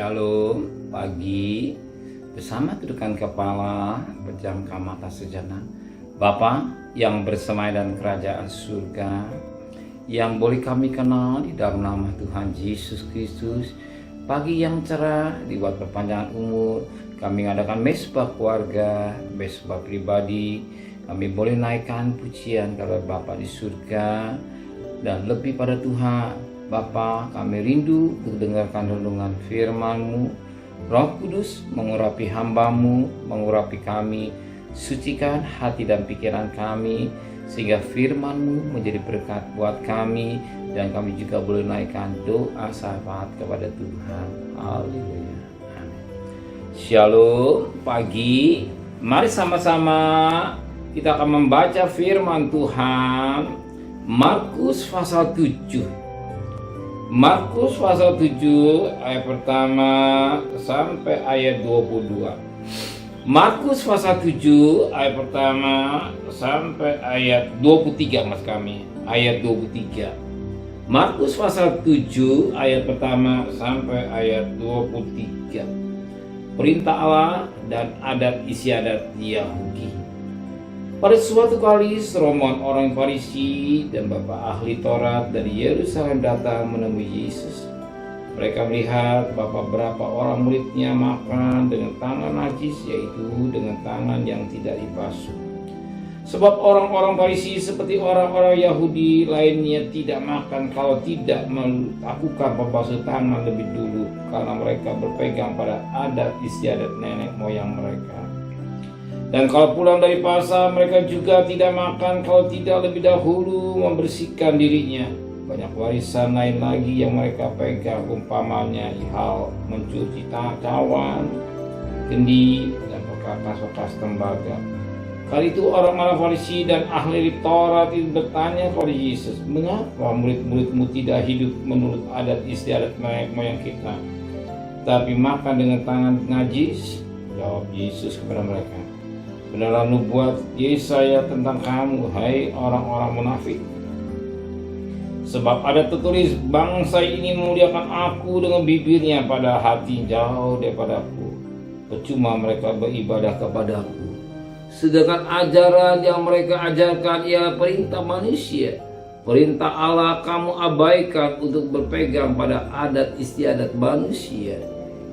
Shalom, pagi bersama tundukkan kepala, pejamkan mata sejenak. Bapa yang bersemayam dalam kerajaan surga, yang boleh kami kenal di dalam nama Tuhan Yesus Kristus, pagi yang cerah dibuat perpanjangan umur, kami mengadakan mesbah keluarga, mesbah pribadi, kami boleh naikkan pujian kepada Bapa di surga, dan lebih pada Tuhan. Bapa, kami rindu untuk dengarkan renungan firman-Mu. Roh Kudus mengurapi hamba-Mu, mengurapi kami, sucikan hati dan pikiran kami, sehingga firman-Mu menjadi berkat buat kami, dan kami juga boleh naikkan doa syafaat kepada Tuhan. Haleluya. Amin. Shalom, pagi. Mari sama-sama kita akan membaca firman Tuhan. Markus pasal 7. Markus pasal 7 ayat pertama sampai ayat 22. Markus pasal 7 ayat pertama sampai ayat 23 mas kami. Ayat 23. Markus pasal 7 ayat pertama sampai ayat 23. Perintah Allah dan adat istiadat Yahudi. Pada suatu kali serombongan orang Farisi dan bapa ahli Taurat dari Yerusalem datang menemui Yesus. Mereka melihat beberapa orang muridnya makan dengan tangan najis, yaitu dengan tangan yang tidak dibasuh. Sebab orang-orang Farisi seperti orang-orang Yahudi lainnya tidak makan kalau tidak melakukan pembasuh tangan lebih dulu, karena mereka berpegang pada adat istiadat nenek moyang mereka. Dan kalau pulang dari pasar, mereka juga tidak makan kalau tidak lebih dahulu membersihkan dirinya. Banyak warisan lain lagi yang mereka pegang, umpamanya hal mencuci cawan, kendi, dan bekas-bekas tembaga. Kali itu orang-orang Farisi dan ahli Taurat itu bertanya kepada Yesus, mengapa murid-muridmu tidak hidup menurut adat istiadat nenek moyang kita, tapi makan dengan tangan najis? Jawab Yesus kepada mereka, benar nubuat Yesaya tentang kamu, hai orang-orang munafik. Sebab ada tertulis, bangsa ini memuliakan aku dengan bibirnya, pada hati jauh daripada aku. Percuma mereka beribadah kepadaku, sedangkan ajaran yang mereka ajarkan ialah perintah manusia. Perintah Allah kamu abaikan untuk berpegang pada adat istiadat manusia.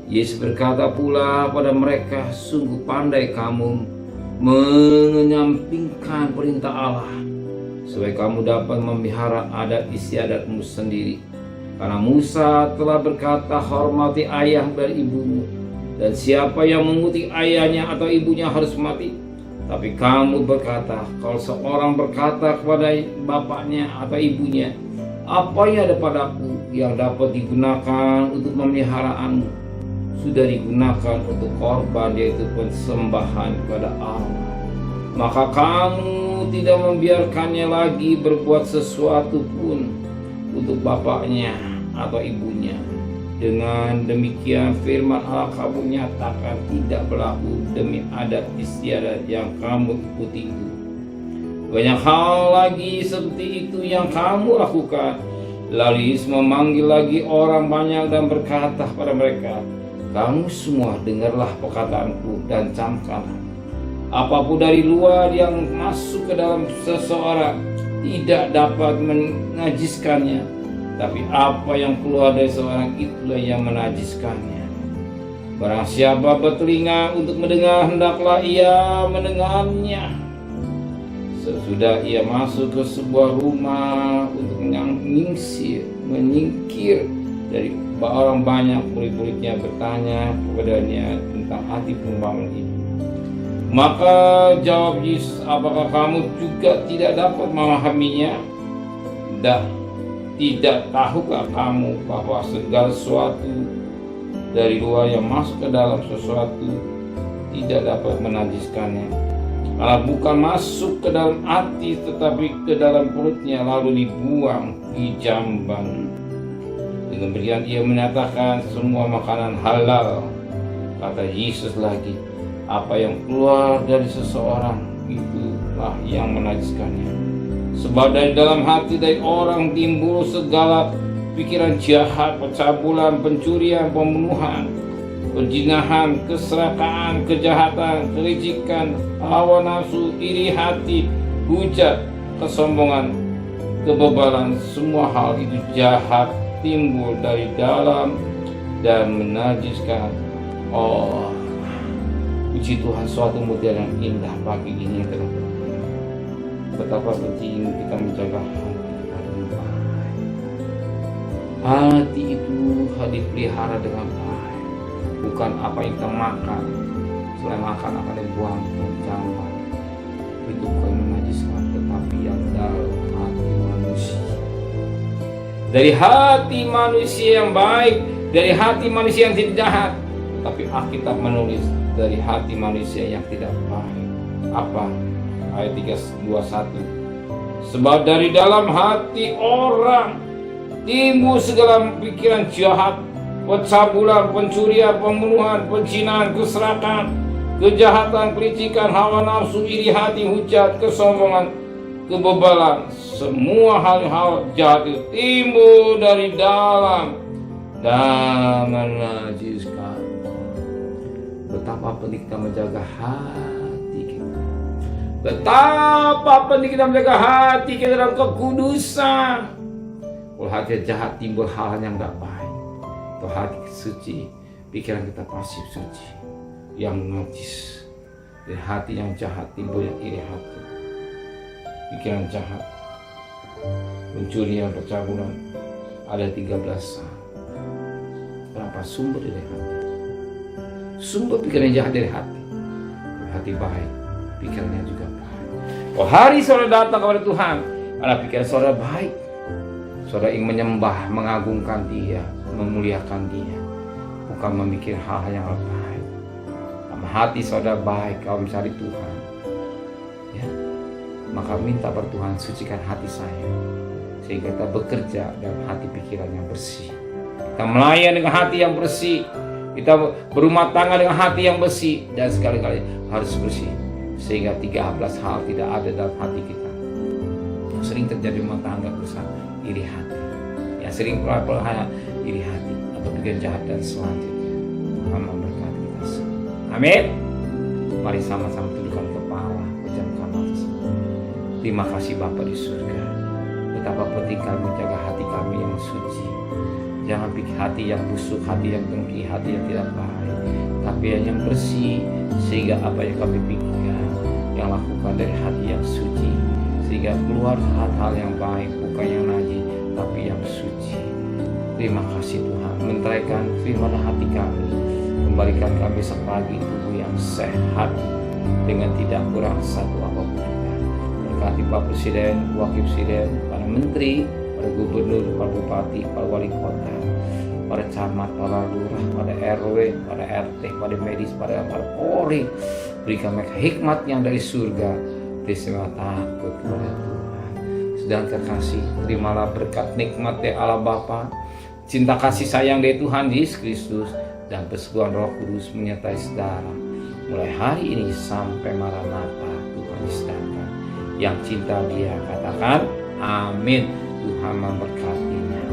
Yesus berkata pula pada mereka, sungguh pandai kamu menyampingkan perintah Allah, supaya kamu dapat memelihara adat istiadatmu sendiri. Karena Musa telah berkata, hormati ayah dan ibumu, dan siapa yang mengikuti ayahnya atau ibunya harus mati. Tapi kamu berkata, kalau seorang berkata kepada bapaknya atau ibunya, apa yang ada padaku yang dapat digunakan untuk memeliharaanmu, sudah digunakan untuk korban, yaitu persembahan kepada Allah, maka kamu tidak membiarkannya lagi berbuat sesuatu pun untuk bapaknya atau ibunya. Dengan demikian firman Allah kamu nyatakan tidak berlaku demi adat istiadat yang kamu ikuti itu. Banyak hal lagi seperti itu yang kamu lakukan. Lalu Yesus memanggil lagi orang banyak dan berkata pada mereka, kamu semua dengarlah perkataanku dan camkanlah. Apapun dari luar yang masuk ke dalam seseorang tidak dapat menajiskannya, tapi apa yang keluar dari seorang itulah yang menajiskannya. Barang siapa bertelinga untuk mendengar, hendaklah ia mendengarnya. Sesudah ia masuk ke sebuah rumah untuk menyingkir dari orang banyak, murid-muridnya bertanya kepadanya tentang arti perumpamaan ini. Maka jawab Yesus, apakah kamu juga tidak dapat memahaminya? Dan tidak tahukah kamu bahwa segala sesuatu dari luar yang masuk ke dalam sesuatu tidak dapat menajiskannya? Karena bukan masuk ke dalam hati, tetapi ke dalam perutnya, lalu dibuang di jamban. Dengan demikian ia menyatakan semua makanan halal. Kata Yesus lagi, apa yang keluar dari seseorang itulah yang menajiskannya. Sebab dari dalam hati dari orang timbul segala pikiran jahat, pencabulan, pencurian, pembunuhan, Perjinahan, keserakahan, kejahatan, kelicikan, hawa nafsu, iri hati, hujat, kesombongan, kebebalan, semua hal itu jahat, timbul dari dalam dan menajiskan. Oh, puji Tuhan, suatu mutiara yang indah pagi ini yang telah berlalu. Betapa penting kita menjaga hati kita dengan baik. Hati itu harus dipelihara dengan baik, bukan apa yang kita makan. Selain makan akan dibuang ke jamban, itu bukan menajiskan, tetapi yang dalam hati manusia. Dari hati manusia yang baik, dari hati manusia yang tidak jahat. Tapi Alkitab menulis dari hati manusia yang tidak baik. Apa? Ayat 3:21. Sebab dari dalam hati orang timbul segala pikiran jahat, pencabulan, pencurian, pembunuhan, perzinahan, keserakahan, kejahatan, kelicikan, hawa nafsu, iri hati, hujat, kesombongan, kebebalan. Semua hal-hal jahat itu timbul dari dalam dan menajiskan. Betapa penting kita menjaga hati kita. Betapa penting kita menjaga hati kita dalam kekudusan. Kalau hati jahat timbul hal yang tidak baik. Kalau hati suci, pikiran kita pasif suci, yang najis. Dari hati yang jahat timbul yang iri hati, pikiran jahat, pencurian, percabulan. Ada 13 berapa sumber dari hati? Sumber pikiran jahat dari hati. Hati baik, pikirannya juga baik. Oh, hari saudara datang kepada Tuhan, karena pikiran saudara baik. Saudara ingin menyembah, mengagungkan Dia, memuliakan Dia, bukan memikir hal-hal yang baik. Sama hati saudara baik, kalau mencari Tuhan, ya, maka minta pada Tuhan, sucikan hati saya, sehingga kita bekerja dalam hati pikiran yang bersih. Kita melayani dengan hati yang bersih. Kita berumah tangga dengan hati yang bersih. Dan sekali-kali harus bersih. Sehingga 13 hal tidak ada dalam hati kita. Yang sering terjadi rumah tangga besar, iri hati. Yang sering pelahara iri hati atau pikiran jahat dan selanjutnya. Tuhan memberkati kita semua. Amin. Mari sama-sama tundukkan kepala, pejamkan mata semua. Terima kasih Bapa di surga. Betapa penting kami menjaga hati kami yang suci. Jangan pikir hati yang busuk, hati yang dengki, hati yang tidak baik, tapi yang bersih, sehingga apa yang kami pikirkan, yang lakukan dari hati yang suci, sehingga keluar hal-hal yang baik, bukan yang najis, tapi yang suci. Terima kasih Tuhan, menteraikan terimalah hati kami, kembalikan kami sepagi tubuh yang sehat, dengan tidak kurang satu apapun juga. Berkati Pak Presiden, Wakil Presiden, para Menteri, para Gubernur, para Bupati, para Wali Kota, para camat, para lurah, pada RW, pada RT, pada medis, pada Polri. Berikan mereka hikmat yang dari surga, semua takut kepada Tuhan. Sedang terkasih, terimalah berkat nikmat dari Allah Bapa, cinta kasih sayang dari Tuhan Yesus Kristus, dan persekutuan Roh Kudus menyertai saudara mulai hari ini sampai Maranatha. Tuhan istirahatkan. Yang cinta Dia katakan amin. Tuhan memberkatinya.